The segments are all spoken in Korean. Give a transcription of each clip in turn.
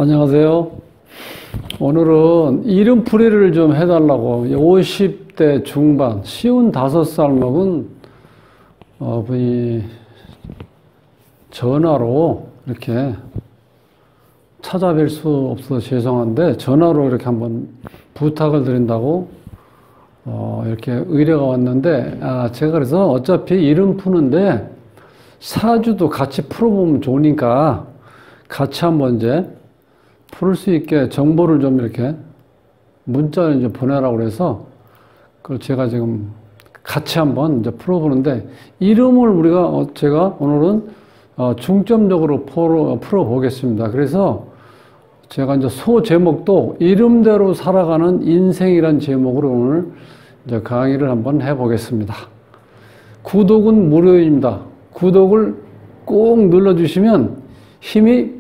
안녕하세요. 오늘은 이름풀이를 좀 해달라고 50대 중반, 55살 먹은 분이 전화로 이렇게 찾아뵐 수 없어서 죄송한데 전화로 이렇게 한번 부탁을 드린다고 이렇게 의뢰가 왔는데 제가 그래서 어차피 이름 푸는데 사주도 같이 풀어보면 좋으니까 같이 한번 이제 풀 수 있게 정보를 좀 이렇게 문자를 이제 보내라고 그래서 그걸 제가 지금 같이 한번 이제 풀어보는데 이름을 제가 오늘은 중점적으로 풀어보겠습니다. 그래서 제가 이제 소 제목도 이름대로 살아가는 인생이란 제목으로 오늘 이제 강의를 한번 해보겠습니다. 구독은 무료입니다. 구독을 꼭 눌러주시면 힘이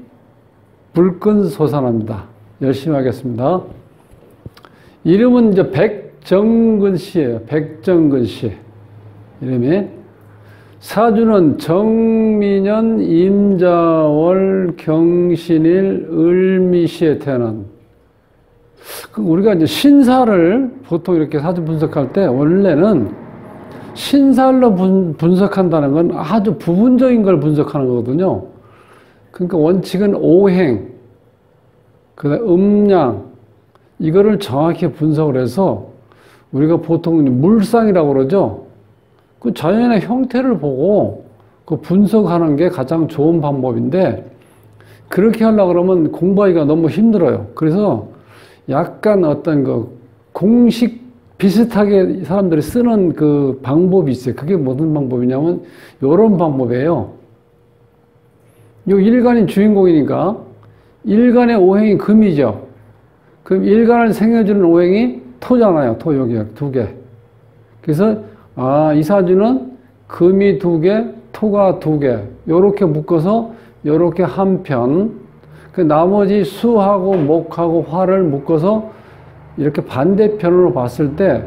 불끈 솟아납니다. 열심히 하겠습니다. 이름은 이제 백정근 씨예요. 백정근 씨. 이름이. 사주는 정민년, 임자월, 경신일, 을미시에 태어난. 우리가 이제 신사를 보통 이렇게 사주 분석할 때 원래는 신살로 분석한다는 건 아주 부분적인 걸 분석하는 거거든요. 그러니까 원칙은 오행, 그다음 음양, 이거를 정확히 분석을 해서 우리가 보통 물상이라고 그러죠. 그 자연의 형태를 보고 그 분석하는 게 가장 좋은 방법인데 그렇게 하려고 그러면 공부하기가 너무 힘들어요. 그래서 약간 어떤 그 공식 비슷하게 사람들이 쓰는 그 방법이 있어요. 그게 무슨 방법이냐면 이런 방법이에요. 요 일간이 주인공이니까 일간의 오행이 금이죠. 그럼 일간을 생겨주는 오행이 토잖아요. 토 여기 두 개. 그래서 이 사주는 금이 두 개, 토가 두 개. 요렇게 묶어서 요렇게 한 편. 그 나머지 수하고 목하고 화를 묶어서 이렇게 반대편으로 봤을 때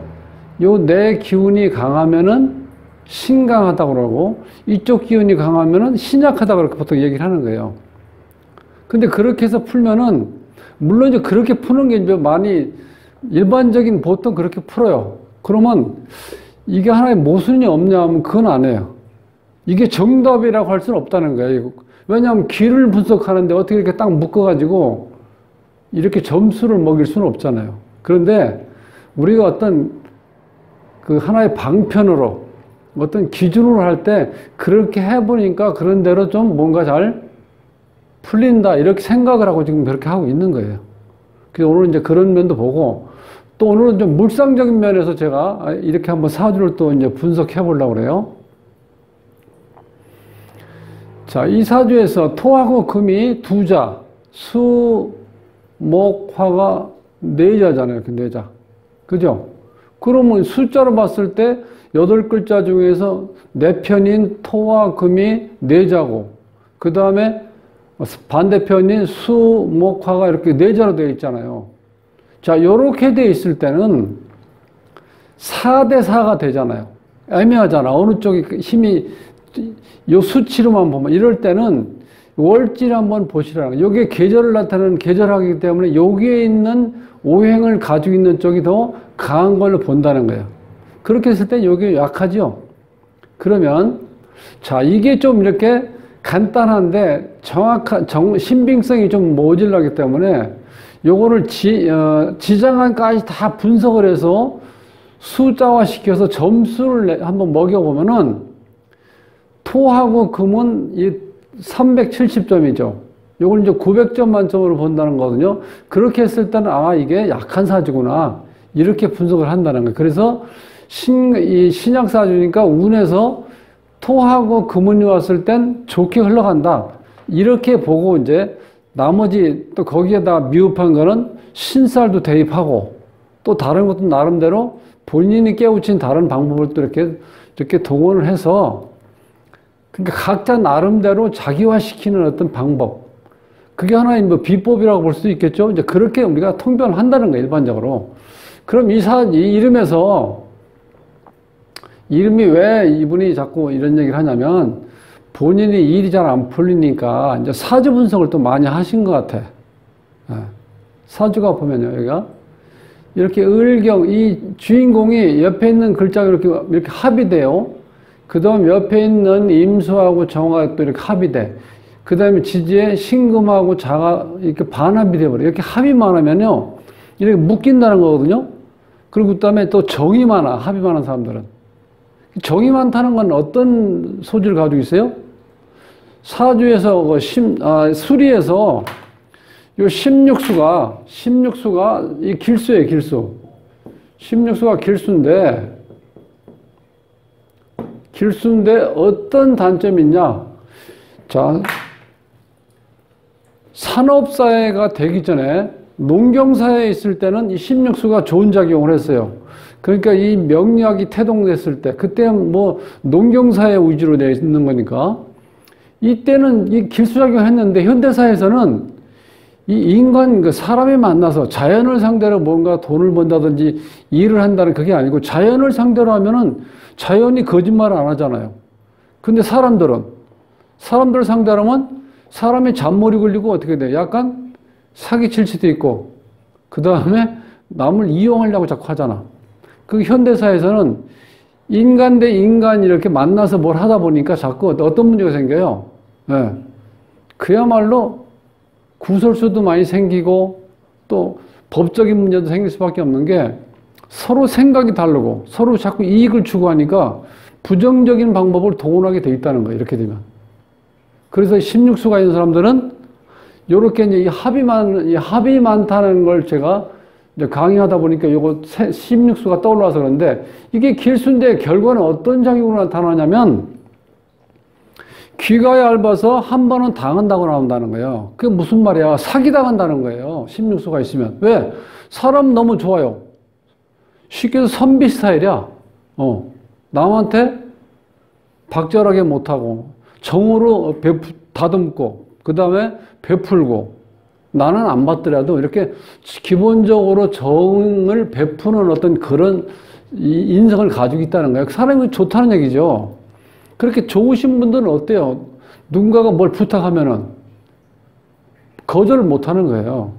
요 네 기운이 강하면은 신강하다고 그러고 이쪽 기운이 강하면은 신약하다고 그렇게 보통 얘기를 하는 거예요. 근데 그렇게 해서 풀면은 물론 이제 그렇게 푸는 게 이제 많이 일반적인 보통 그렇게 풀어요. 그러면 이게 하나의 모순이 없냐 하면 그건 아니에요. 이게 정답이라고 할 수는 없다는 거예요. 왜냐하면 기를 분석하는데 어떻게 이렇게 딱 묶어가지고 이렇게 점수를 먹일 수는 없잖아요. 그런데 우리가 어떤 그 하나의 방편으로 어떤 기준으로 할 때 그렇게 해보니까 그런 대로 좀 뭔가 잘 풀린다 이렇게 생각을 하고 지금 그렇게 하고 있는 거예요. 그래서 오늘 이제 그런 면도 보고 또 오늘은 좀 물상적인 면에서 제가 이렇게 한번 사주를 또 이제 분석해 보려고 그래요. 자, 이 사주에서 토하고 금이 두 자, 수, 목, 화가 네 자잖아요. 이렇게 네 자. 그죠? 그러면 숫자로 봤을 때 8글자 중에서 네 편인 토와 금이 네 자고, 그 다음에 반대편인 수, 목, 화가 이렇게 네 자로 되어 있잖아요. 자, 요렇게 되어 있을 때는 4대 4가 되잖아요. 애매하잖아. 어느 쪽이 힘이, 요 수치로만 보면, 이럴 때는 월지를 한번 보시라는 거예요. 요게 계절을 나타내는 계절학이기 때문에 여기에 있는 오행을 가지고 있는 쪽이 더 강한 걸로 본다는 거예요. 그렇게 했을 때 여기 약하죠. 그러면 자, 이게 좀 이렇게 간단한데 정확한 신빙성이 좀 모자라기 때문에 요거를 지장간까지 다 분석을 해서 숫자화 시켜서 점수를 한번 먹여보면은 토하고 금은 이 370점이죠. 요걸 이제 900점 만점으로 본다는 거거든요. 그렇게 했을 때는 이게 약한 사주구나 이렇게 분석을 한다는 거예요. 그래서 이 신약 사주니까 운에서 토하고 금운이 왔을 땐 좋게 흘러간다 이렇게 보고 이제 나머지 또 거기에다 미흡한 거는 신살도 대입하고 또 다른 것도 나름대로 본인이 깨우친 다른 방법을 또 이렇게 동원을 해서 그러니까 각자 나름대로 자기화시키는 어떤 방법. 그게 하나의 뭐 비법이라고 볼 수 있겠죠. 이제 그렇게 우리가 통변을 한다는 거예요, 일반적으로. 그럼 이 이름에서, 이름이 왜 이분이 자꾸 이런 얘기를 하냐면, 본인이 일이 잘 안 풀리니까 이제 사주 분석을 또 많이 하신 것 같아. 예. 사주가 보면요, 여기가. 이렇게 을경, 이 주인공이 옆에 있는 글자가 이렇게 합이 돼요. 그 다음 옆에 있는 임수하고 정화가 또 이렇게 합이 돼. 그 다음에 지지에 신금하고 자가 이렇게 반합이 돼버려. 이렇게 합이 많으면요, 이렇게 묶인다는 거거든요. 그리고 그 다음에 또 정이 많아, 합이 많은 사람들은. 정이 많다는 건 어떤 소질을 가지고 있어요? 사주에서, 수리에서 요 16수가 이 길수예요, 길수. 16수가 길수인데 어떤 단점이 있냐? 자, 산업사회가 되기 전에 농경사회에 있을 때는 이 16수가 좋은 작용을 했어요. 그러니까 이 명리학이 태동됐을 때, 그때는 뭐 농경사회 위주로 되어 있는 거니까, 이때는 이 길수작용을 했는데, 현대사회에서는 이 인간, 그 사람이 만나서 자연을 상대로 뭔가 돈을 번다든지 일을 한다는 그게 아니고, 자연을 상대로 하면은 자연이 거짓말을 안 하잖아요. 근데 사람들을 상대로 하면 사람이 잔머리 굴리고 어떻게 돼요? 약간 사기칠 수도 있고, 그 다음에 남을 이용하려고 자꾸 하잖아. 그 현대사에서는 인간 대 인간 이렇게 만나서 뭘 하다 보니까 자꾸 어떤 문제가 생겨요. 네. 그야말로 구설수도 많이 생기고 또 법적인 문제도 생길 수밖에 없는 게 서로 생각이 다르고 서로 자꾸 이익을 추구하니까 부정적인 방법을 동원하게 돼 있다는 거예요. 이렇게 되면. 그래서 16수가 있는 사람들은 이렇게 이제 이 합이 많다는 걸 제가 이제 강의하다 보니까 이거 16수가 떠올라서 그런데 이게 길수인데 결과는 어떤 작용으로 나타나냐면 귀가 얇아서 한 번은 당한다고 나온다는 거예요. 그게 무슨 말이야? 사기당한다는 거예요. 16수가 있으면. 왜? 사람 너무 좋아요. 쉽게 해서 선비 스타일이야. 남한테 박절하게 못하고 정으로 다듬고 그 다음에 베풀고 나는 안 받더라도 이렇게 기본적으로 정을 베푸는 어떤 그런 인성을 가지고 있다는 거예요. 사람이 좋다는 얘기죠. 그렇게 좋으신 분들은 어때요? 누군가가 뭘 부탁하면은 거절을 못 하는 거예요.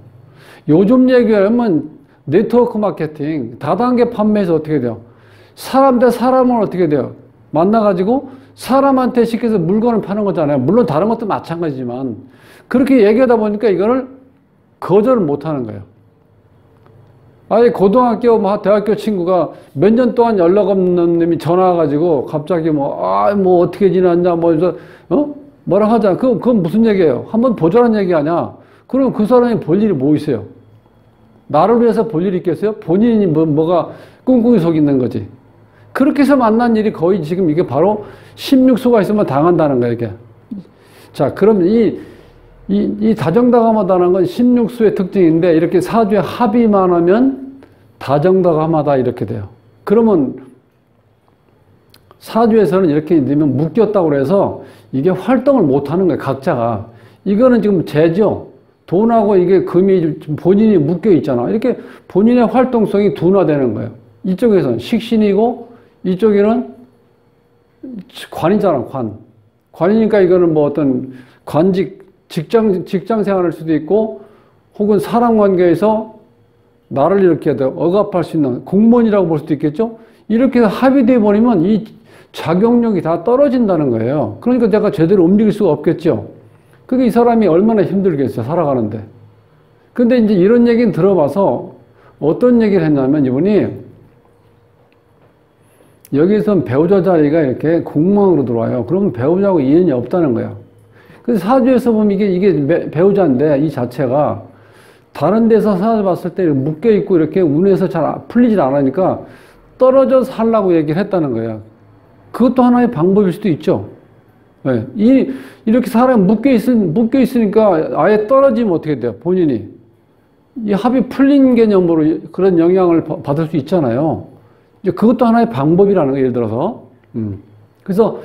요즘 얘기하면 네트워크 마케팅, 다단계 판매에서 어떻게 돼요? 사람 대 사람은 어떻게 돼요? 만나가지고 사람한테 시켜서 물건을 파는 거잖아요. 물론 다른 것도 마찬가지지만 그렇게 얘기하다 보니까 이거를 거절을 못 하는 거예요. 아예 고등학교, 대학교 친구가 몇 년 동안 연락 없는 놈이 전화 와가지고 갑자기 뭐 어떻게 지났냐, 뭐라 하잖아. 그건 무슨 얘기예요? 한번 보자는 얘기 아니야. 그럼 그 사람이 볼 일이 뭐 있어요? 나를 위해서 볼 일이 있겠어요? 본인이 뭐가 꿍꿍이 속 있는 거지. 그렇게 해서 만난 일이 거의 지금 이게 바로 16수가 있으면 당한다는 거예요, 이게. 자, 그럼 이 다정다감하다는 건 16수의 특징인데 이렇게 사주에 합이 많으면 다정다감하다 이렇게 돼요. 그러면 사주에서는 이렇게 되면 묶였다고 해서 이게 활동을 못 하는 거예요, 각자가. 이거는 지금 재죠. 돈하고 이게 금이 본인이 묶여 있잖아. 이렇게 본인의 활동성이 둔화되는 거예요. 이쪽에서는 식신이고 이쪽에는 관이잖아, 관. 관이니까 이거는 뭐 어떤 직장 생활할 수도 있고 혹은 사람 관계에서 나를 이렇게 억압할 수 있는 공무원이라고 볼 수도 있겠죠. 이렇게 해서 합의돼 버리면 이 작용력이 다 떨어진다는 거예요. 그러니까 내가 제대로 움직일 수가 없겠죠. 그게 이 사람이 얼마나 힘들겠어요, 살아가는데. 근데 이제 이런 얘기는 들어봐서 어떤 얘기를 했냐면 이분이 여기선 배우자 자리가 이렇게 공망으로 들어와요. 그러면 배우자하고 인연이 없다는 거예요. 그래서 사주에서 보면 이게 배우자인데 이 자체가 다른 데서 살아봤을 때 묶여있고 이렇게 운에서 잘 풀리질 않으니까 떨어져 살라고 얘기를 했다는 거예요. 그것도 하나의 방법일 수도 있죠. 네. 이렇게 사람이 묶여있으니까 아예 떨어지면 어떻게 돼요? 본인이. 이 합이 풀린 개념으로 그런 영향을 받을 수 있잖아요. 이제 그것도 하나의 방법이라는 거예요, 예를 들어서. 그래서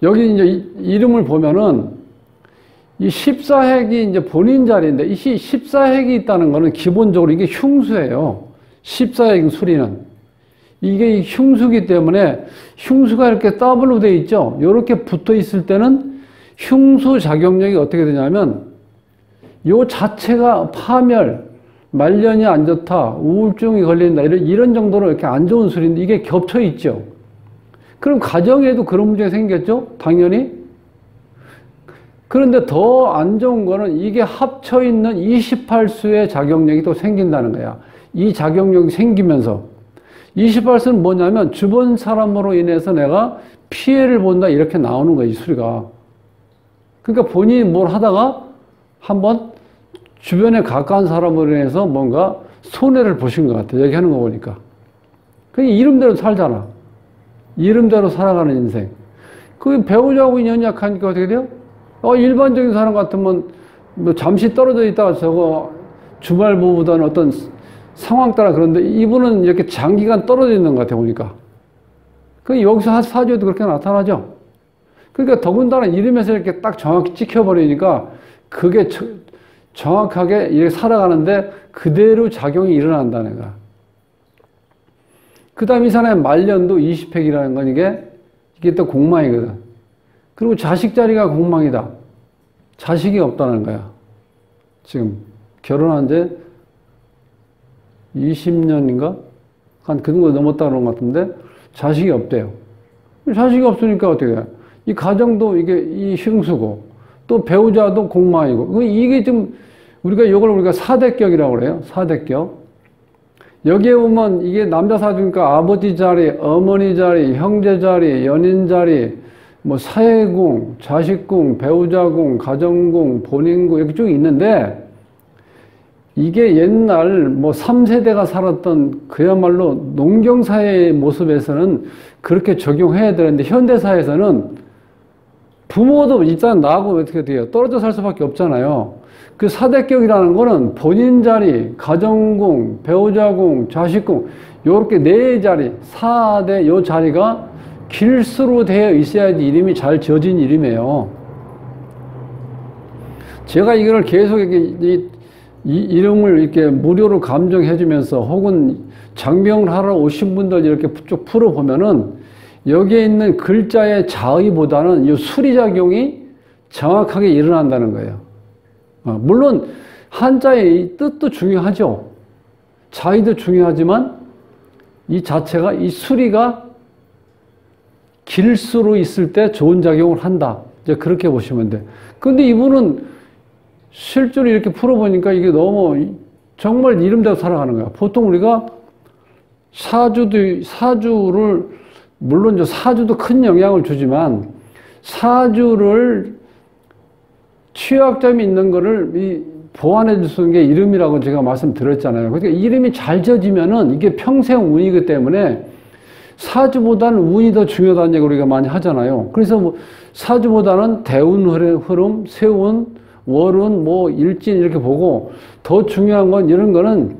여기 이제 이름을 보면은 이 14핵이 이제 본인 자리인데, 이 14핵이 있다는 거는 기본적으로 이게 흉수예요. 14핵 수리는. 이게 흉수기 때문에 흉수가 이렇게 더블로 되어 있죠. 이렇게 붙어 있을 때는 흉수 작용력이 어떻게 되냐면 요 자체가 파멸, 말년이 안 좋다, 우울증이 걸린다, 이런 정도로 이렇게 안 좋은 술인데 이게 겹쳐 있죠. 그럼 가정에도 그런 문제가 생겼죠? 당연히. 그런데 더 안 좋은 거는 이게 합쳐 있는 28수의 작용력이 또 생긴다는 거야. 이 작용력이 생기면서 28수는 뭐냐면 주변 사람으로 인해서 내가 피해를 본다 이렇게 나오는 거야, 이 수리가. 그러니까 본인이 뭘 하다가 한번 주변에 가까운 사람으로 인해서 뭔가 손해를 보신 것 같아. 얘기하는 거 보니까. 그게 이름대로 살잖아. 이름대로 살아가는 인생. 그 배우자하고 인연이 약하니까 어떻게 돼요? 일반적인 사람 같으면 뭐 잠시 떨어져 있다가 저거 주말부부다는 어떤 상황 따라 그런데 이분은 이렇게 장기간 떨어져 있는 것 같아, 보니까. 그 여기서 사주에도 그렇게 나타나죠. 그러니까 더군다나 이름에서 이렇게 딱 정확히 찍혀버리니까 그게 정확하게 이렇게 살아가는데 그대로 작용이 일어난다는 거야. 그 다음 이 사람의 말년도 20획이라는 건 이게 또 공망이거든. 그리고 자식 자리가 공망이다. 자식이 없다는 거야. 지금 결혼한 지 20년인가? 한 그 정도 넘었다 그런 것 같은데 자식이 없대요. 자식이 없으니까 어떻게 해? 이 가정도 이 흉수고 또 배우자도 공망이고 이게 좀 우리가 사대격이라고 그래요. 사대격. 여기에 보면 이게 남자 사주니까 아버지 자리, 어머니 자리, 형제 자리, 연인 자리, 뭐 사회궁, 자식궁, 배우자궁, 가정궁, 본인궁 이렇게 쭉 있는데 이게 옛날 뭐 3세대가 살았던 그야말로 농경사회의 모습에서는 그렇게 적용해야 되는데 현대사에서는 부모도 일단 나하고 어떻게 돼요? 떨어져 살 수밖에 없잖아요. 그 사대격이라는 거는 본인 자리, 가정궁, 배우자궁, 자식궁 요렇게 네 자리, 4대 요 자리가 길수로 되어 있어야지 이름이 잘 지어진 이름이에요. 제가 이걸 계속 이렇게 이름을 이렇게 무료로 감정해 주면서 혹은 장명을 하러 오신 분들 이렇게 쭉 풀어보면은 여기에 있는 글자의 자의보다는 이 수리작용이 정확하게 일어난다는 거예요. 물론 한자의 뜻도 중요하죠. 자의도 중요하지만 이 자체가 이 수리가 길수로 있을 때 좋은 작용을 한다. 이제 그렇게 보시면 돼. 근데 이분은 실제로 이렇게 풀어보니까 이게 너무 정말 이름대로 살아가는 거야. 보통 우리가 사주를 물론 사주도 큰 영향을 주지만 사주를 취약점이 있는 거를 보완해 줄 수 있는 게 이름이라고 제가 말씀드렸잖아요. 그러니까 이름이 잘 지어지면은 이게 평생 운이기 때문에 사주보다는 운이 더 중요하다는 얘기 우리가 많이 하잖아요. 그래서 뭐 사주보다는 대운 흐름, 세운, 월운, 뭐 일진 이렇게 보고 더 중요한 건 이런 거는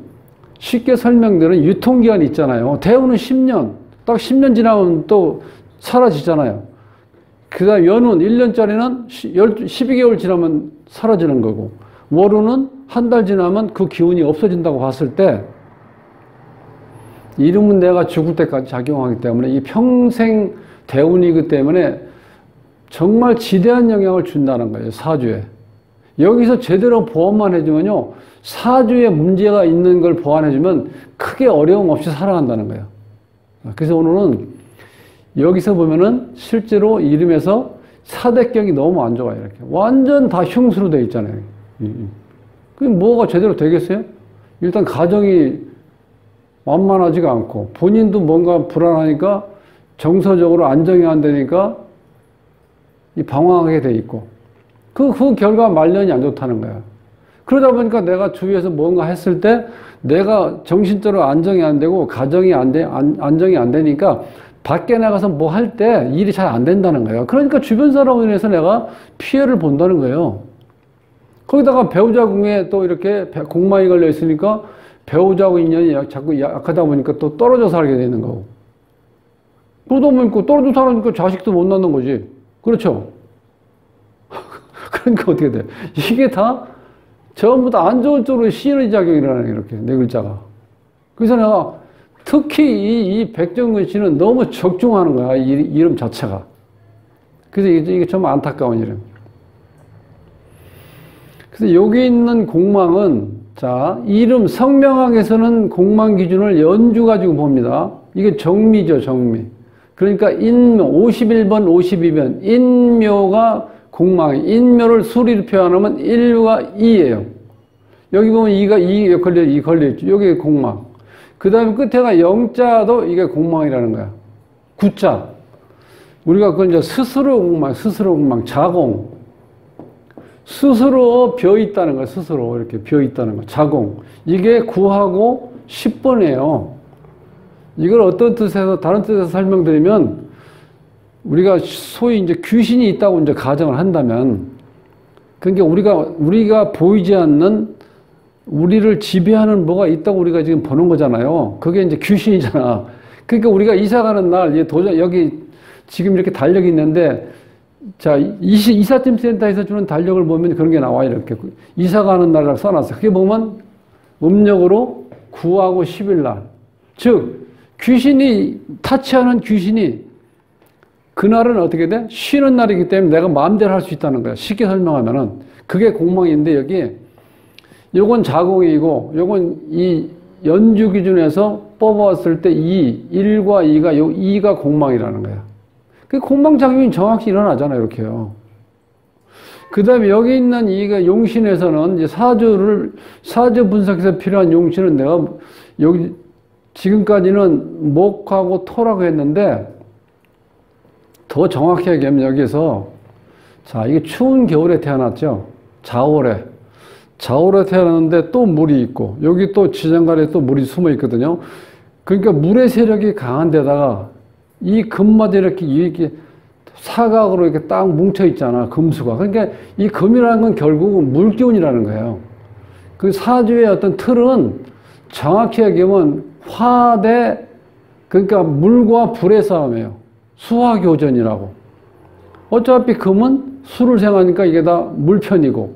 쉽게 설명드리는 유통기한이 있잖아요. 대운은 10년, 딱 10년 지나면 또 사라지잖아요. 그 다음 연운 1년짜리는 12개월 지나면 사라지는 거고 월운은 한 달 지나면 그 기운이 없어진다고 봤을 때 이름은 내가 죽을 때까지 작용하기 때문에 이 평생 대운이기 때문에 정말 지대한 영향을 준다는 거예요. 사주에. 여기서 제대로 보완만 해주면요. 사주에 문제가 있는 걸 보완해주면 크게 어려움 없이 살아간다는 거예요. 그래서 오늘은 여기서 보면은 실제로 이름에서 사대격이 너무 안 좋아요. 이렇게. 완전 다 흉수로 되어 있잖아요. 그게 뭐가 제대로 되겠어요? 일단 가정이 완만하지가 않고 본인도 뭔가 불안하니까 정서적으로 안정이 안 되니까 방황하게 돼 있고 그 결과 말년이 안 좋다는 거야. 그러다 보니까 내가 주위에서 뭔가 했을 때 내가 정신적으로 안정이 안 되고 가정이 안정이 안 되니까 밖에 나가서 뭐 할 때 일이 잘 안 된다는 거예요. 그러니까 주변 사람으로 인해서 내가 피해를 본다는 거예요. 거기다가 배우자궁에 또 이렇게 공망이 걸려 있으니까 배우자하고 인연이 자꾸 약하다 보니까 또 떨어져 살게 되는 거고. 그러다 보니까 떨어져 살으니까 자식도 못 낳는 거지. 그렇죠? 그러니까 어떻게 돼? 이게 다 전부 다 안 좋은 쪽으로 시너지작용이 일어나는 이렇게 네 글자가. 그래서 내가 특히 이 백정근 씨는 너무 적중하는 거야. 이 이름 자체가. 그래서 이게 좀 안타까운 이름. 그래서 여기 있는 공망은, 자, 이름, 성명학에서는 공망 기준을 연주 가지고 봅니다. 이게 정미죠, 정미. 그러니까 인묘, 51번, 52번. 인묘가 공망이, 인묘를 수리로 표현하면 1과 2예요. 여기 보면 2가 2 걸려있죠. 여기 공망. 그 다음에 끝에가 영자도 이게 공망이라는 거야. 구자. 우리가 그걸 이제 스스로 공망, 자공. 스스로 비어 있다는 거야, 스스로. 이렇게 비어 있다는 거. 자공. 이게 9하고 10번이에요. 이걸 어떤 뜻에서, 다른 뜻에서 설명드리면, 우리가 소위 이제 귀신이 있다고 이제 가정을 한다면, 그러니까 우리가 보이지 않는 우리를 지배하는 뭐가 있다고 우리가 지금 보는 거잖아요. 그게 이제 귀신이잖아. 그러니까 우리가 이사 가는 날, 여기 지금 이렇게 달력이 있는데, 자, 이삿짐 센터에서 주는 달력을 보면 그런 게 나와요. 이렇게. 이사 가는 날을 써놨어요. 그게 보면 음력으로 9하고 10일 날. 즉, 귀신이, 타치하는 귀신이 그날은 어떻게 돼? 쉬는 날이기 때문에 내가 마음대로 할 수 있다는 거야. 쉽게 설명하면은. 그게 공망인데 여기 요건 자공이고 요건 이 연주 기준에서 뽑아왔을 때 1과 2가 요 2가 공망이라는 거야. 그 공망작용이 정확히 일어나잖아요. 이렇게요. 그 다음에 여기 있는 이가 용신에서는 이제 사주 분석에서 필요한 용신은 내가 여기 지금까지는 목하고 토라고 했는데 더 정확히 얘기하면 여기서 자, 이게 추운 겨울에 태어났죠. 자월에 태어났는데 또 물이 있고 여기 또 지정갈에 또 물이 숨어 있거든요. 그러니까 물의 세력이 강한 데다가 이 금마다 이렇게 사각으로 이렇게 딱 뭉쳐 있잖아. 금수가. 그러니까 이 금이라는 건 결국은 물기운이라는 거예요. 그 사주의 어떤 틀은 정확히 얘기하면 화대, 그러니까 물과 불의 싸움이에요. 수화교전이라고. 어차피 금은 수를 생하니까 이게 다 물편이고,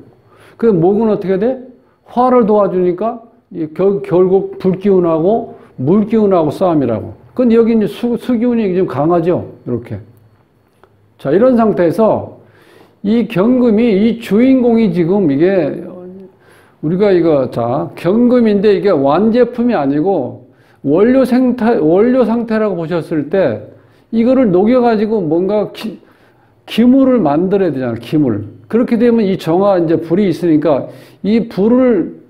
그 목은 어떻게 돼? 화를 도와주니까 결국 불기운하고 물기운하고 싸움이라고. 근데 여기 이제 수기운이 좀 강하죠? 이렇게. 자, 이런 상태에서 이 경금이, 이 주인공이 지금 이게 우리가 자, 경금인데 이게 완제품이 아니고 원료 상태라고 보셨을 때 이거를 녹여가지고 뭔가 기물을 만들어야 되잖아요. 기물. 그렇게 되면 이 정화 이제 불이 있으니까 이 불을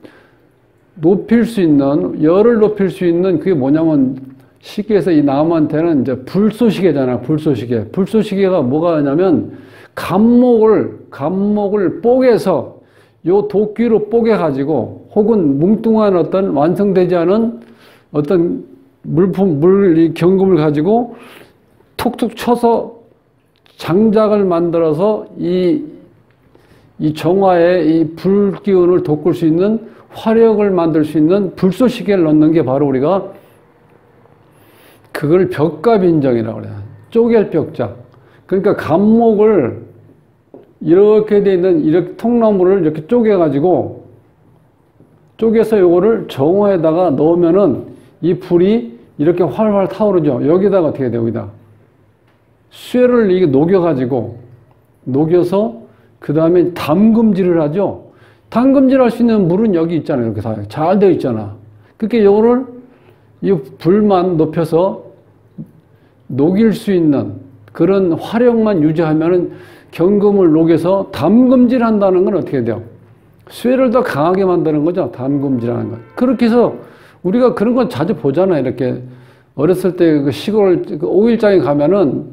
높일 수 있는, 열을 높일 수 있는 그게 뭐냐면 쉽게 해서 이 나무한테는 이제 불쏘시개잖아. 불쏘시개. 불쏘시개가 뭐가 하냐면 감목을 뽀개서 요 도끼로 뽀개가지고 혹은 뭉뚱한 어떤 완성되지 않은 어떤 이 경금을 가지고 툭툭 쳐서 장작을 만들어서 이 정화에 이 불기운을 돋굴 수 있는 화력을 만들 수 있는 불쏘시개를 넣는 게 바로 우리가 그걸 벽갑인정이라고 그래요. 쪼갤 벽작. 그러니까 감목을 이렇게 돼 있는 이렇게 통나무를 이렇게 쪼개서 요거를 정화에다가 넣으면은 이 불이 이렇게 활활 타오르죠. 여기다가 어떻게 돼요? 여기다 쇠를 이게 녹여서 그 다음에 담금질을 하죠. 담금질 할 수 있는 물은 여기 있잖아요. 이렇게 다 잘 되어 있잖아. 그렇게 요거를 이 불만 높여서 녹일 수 있는 그런 화력만 유지하면은 경금을 녹여서 담금질 한다는 건 어떻게 돼요? 쇠를 더 강하게 만드는 거죠. 담금질하는 건. 그렇게 해서 우리가 그런 건 자주 보잖아요. 이렇게 어렸을 때 그 시골 그 오일장에 가면은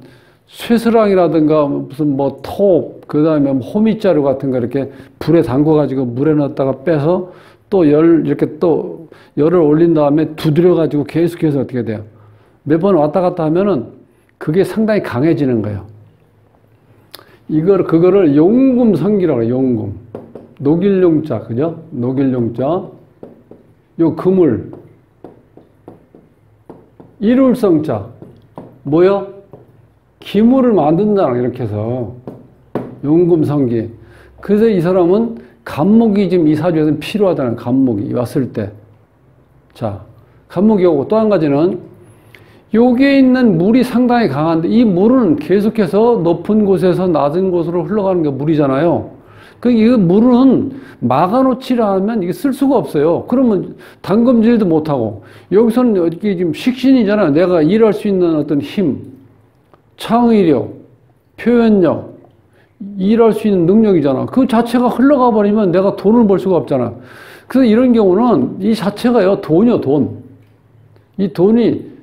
쇠스랑이라든가 무슨 뭐 톱, 그 다음에 호미자루 같은 거 이렇게 불에 담궈가지고 물에 넣었다가 빼서 또 이렇게 또 열을 올린 다음에 두드려가지고 계속해서 어떻게 돼요? 몇 번 왔다 갔다 하면은 그게 상당히 강해지는 거예요. 그거를 용금성기라고 해요. 용금. 녹일 용자, 그죠? 녹일 용자. 요 금을. 일울성자. 뭐요? 기물을 만든다, 이렇게 해서. 용금성기. 그래서 이 사람은 간목이 지금 이 사주에서는 필요하다는 간목이 왔을 때. 자, 간목이 오고 또 한 가지는 여기에 있는 물이 상당히 강한데 이 물은 계속해서 높은 곳에서 낮은 곳으로 흘러가는 게 물이잖아요. 이거 물은 막아놓지 않으면 이게 쓸 수가 없어요. 그러면 담금질도 못하고, 여기서는 이게 지금 식신이잖아요. 내가 일할 수 있는 어떤 힘, 창의력, 표현력, 일할 수 있는 능력이잖아. 그 자체가 흘러가 버리면 내가 돈을 벌 수가 없잖아. 그래서 이런 경우는 이 자체가요, 돈이요, 돈. 이 돈이,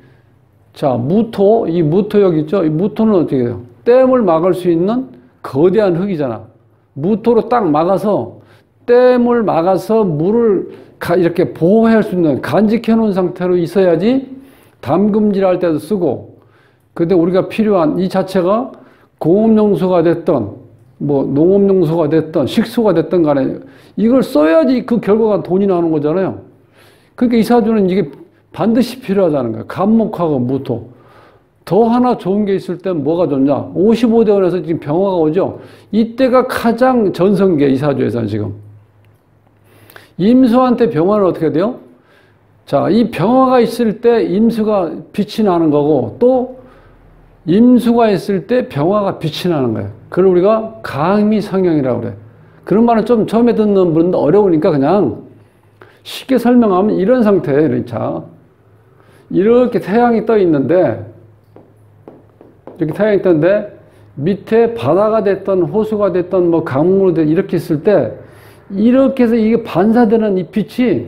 자, 무토, 이 무토역 있죠? 이 무토는 어떻게 해요? 댐을 막을 수 있는 거대한 흙이잖아. 무토로 딱 막아서, 댐을 막아서 물을 이렇게 보호할 수 있는, 간직해 놓은 상태로 있어야지 담금질 할 때도 쓰고, 근데 우리가 필요한 이 자체가 공업용수가 됐던, 뭐 농업용수가 됐던, 식수가 됐던 간에 이걸 써야지 그 결과가 돈이 나오는 거잖아요. 그러니까 이 사주는 이게 반드시 필요하다는 거예요. 간목하고 무토. 더 하나 좋은 게 있을 땐 뭐가 좋냐? 55대원에서 지금 병화가 오죠? 이때가 가장 전성기에 이 사주에서는 지금. 임수한테 병화는 어떻게 돼요? 자, 이 병화가 있을 때 임수가 빛이 나는 거고, 또 임수가 있을 때 병화가 빛이 나는 거예요. 그걸 우리가 강미상형이라고 그래. 그런 말은 좀 처음에 듣는 분도 어려우니까 그냥 쉽게 설명하면 이런 상태예요. 자, 이렇게 태양이 떠 있는데, 이렇게 태양이 떠는데 밑에 바다가 됐던 호수가 됐던 뭐 강물이 됐든 이렇게 있을 때, 이렇게 해서 이게 반사되는 이 빛이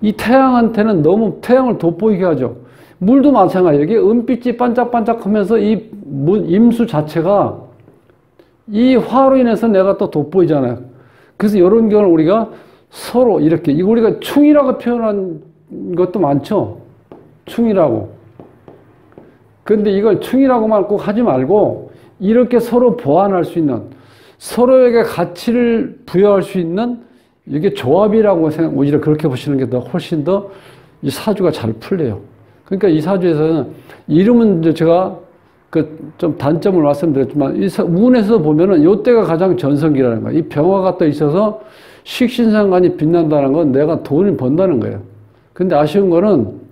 이 태양한테는 너무 태양을 돋보이게 하죠. 물도 마찬가지예요. 이게 은빛이 반짝반짝하면서 이 임수 자체가 이 화로 인해서 내가 또 돋보이잖아요. 그래서 이런 경우는 우리가 서로 이렇게, 이거 우리가 충이라고 표현한 것도 많죠. 충이라고. 근데 이걸 충이라고만 꼭 하지 말고 이렇게 서로 보완할 수 있는, 서로에게 가치를 부여할 수 있는, 이게 조합이라고 오히려 그렇게 보시는 게 더 훨씬 더 이 사주가 잘 풀려요. 그러니까 이 사주에서는 이름은 이제 제가 그 좀 단점을 말씀드렸지만 이 운에서 보면은 요때가 가장 전성기라는 거예요. 이 병화가 또 있어서 식신상관이 빛난다는 건 내가 돈을 번다는 거예요. 근데 아쉬운 거는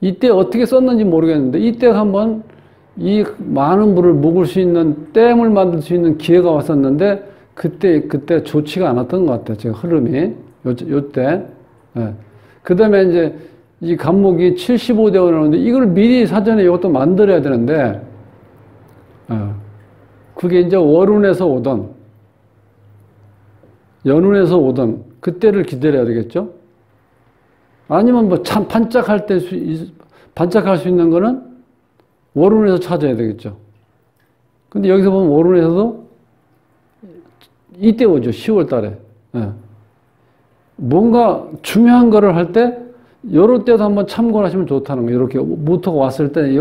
이때 어떻게 썼는지 모르겠는데 이때 한번 이 많은 물을 묵을 수 있는 댐을 만들 수 있는 기회가 왔었는데 그때 좋지가 않았던 것 같아요. 지금 흐름이 요때. 예. 그 다음에 이제 이 간목이 75대 오는데 이걸 미리 사전에 이것도 만들어야 되는데, 그게 이제 월운에서 오던, 연운에서 오던, 그때를 기다려야 되겠죠? 아니면 뭐 참 반짝할 수 있는 거는 월운에서 찾아야 되겠죠? 근데 여기서 보면 월운에서도 이때 오죠. 10월 달에. 뭔가 중요한 거를 할 때, 요럴 때도 한번 참고를 하시면 좋다는 거예요. 이렇게 무토가 왔을 때,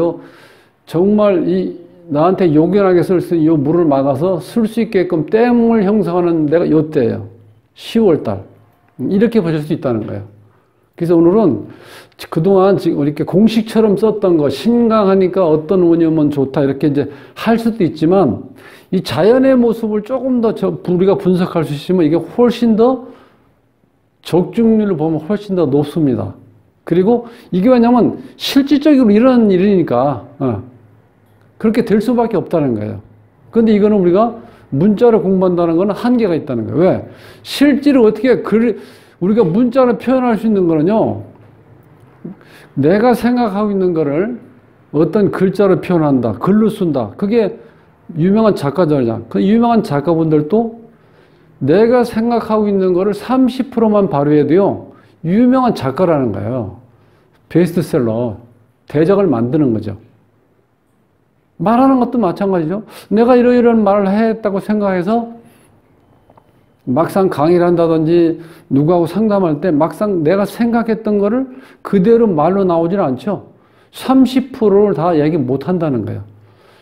정말 나한테 요긴하게 쓸 수 있는 요 물을 막아서 쓸 수 있게끔 댐을 형성하는 데가 요때예요. 10월 달. 이렇게 보실 수 있다는 거예요. 그래서 오늘은 그동안 지금 이렇게 공식처럼 썼던 거, 신강하니까 어떤 운이 오면 좋다, 이렇게 이제 할 수도 있지만, 이 자연의 모습을 조금 더 우리가 분석할 수 있으면 이게 훨씬 더 적중률을 보면 훨씬 더 높습니다. 그리고 이게 왜냐면 실질적으로 이런 일이니까 그렇게 될 수밖에 없다는 거예요. 그런데 이거는 우리가 문자로 공부한다는 건 한계가 있다는 거예요. 왜? 실제로 어떻게 우리가 문자로 표현할 수 있는 거는요, 내가 생각하고 있는 거를 어떤 글자로 표현한다, 글로 쓴다. 그게 유명한 작가들이잖아. 그 유명한 작가분들도 내가 생각하고 있는 거를 30%만 발휘해도요, 유명한 작가라는 거예요. 베스트셀러. 대작을 만드는 거죠. 말하는 것도 마찬가지죠. 내가 이런 말을 했다고 생각해서 막상 강의를 한다든지 누구하고 상담할 때 막상 내가 생각했던 거를 그대로 말로 나오질 않죠. 30%를 다 얘기 못 한다는 거예요.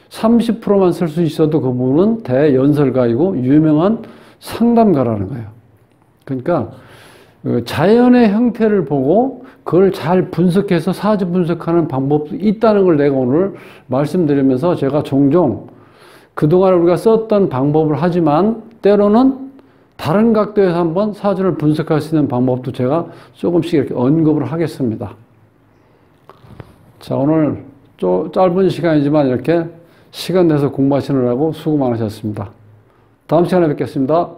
30%만 쓸 수 있어도 그분은 대연설가이고 유명한 상담가라는 거예요. 그러니까 자연의 형태를 보고 그걸 잘 분석해서 사주 분석하는 방법도 있다는 걸 내가 오늘 말씀드리면서 제가 종종 그동안 우리가 썼던 방법을 하지만 때로는 다른 각도에서 한번 사주를 분석할 수 있는 방법도 제가 조금씩 이렇게 언급을 하겠습니다. 자, 오늘 짧은 시간이지만 이렇게 시간 내서 공부하시느라고 수고 많으셨습니다. 다음 시간에 뵙겠습니다.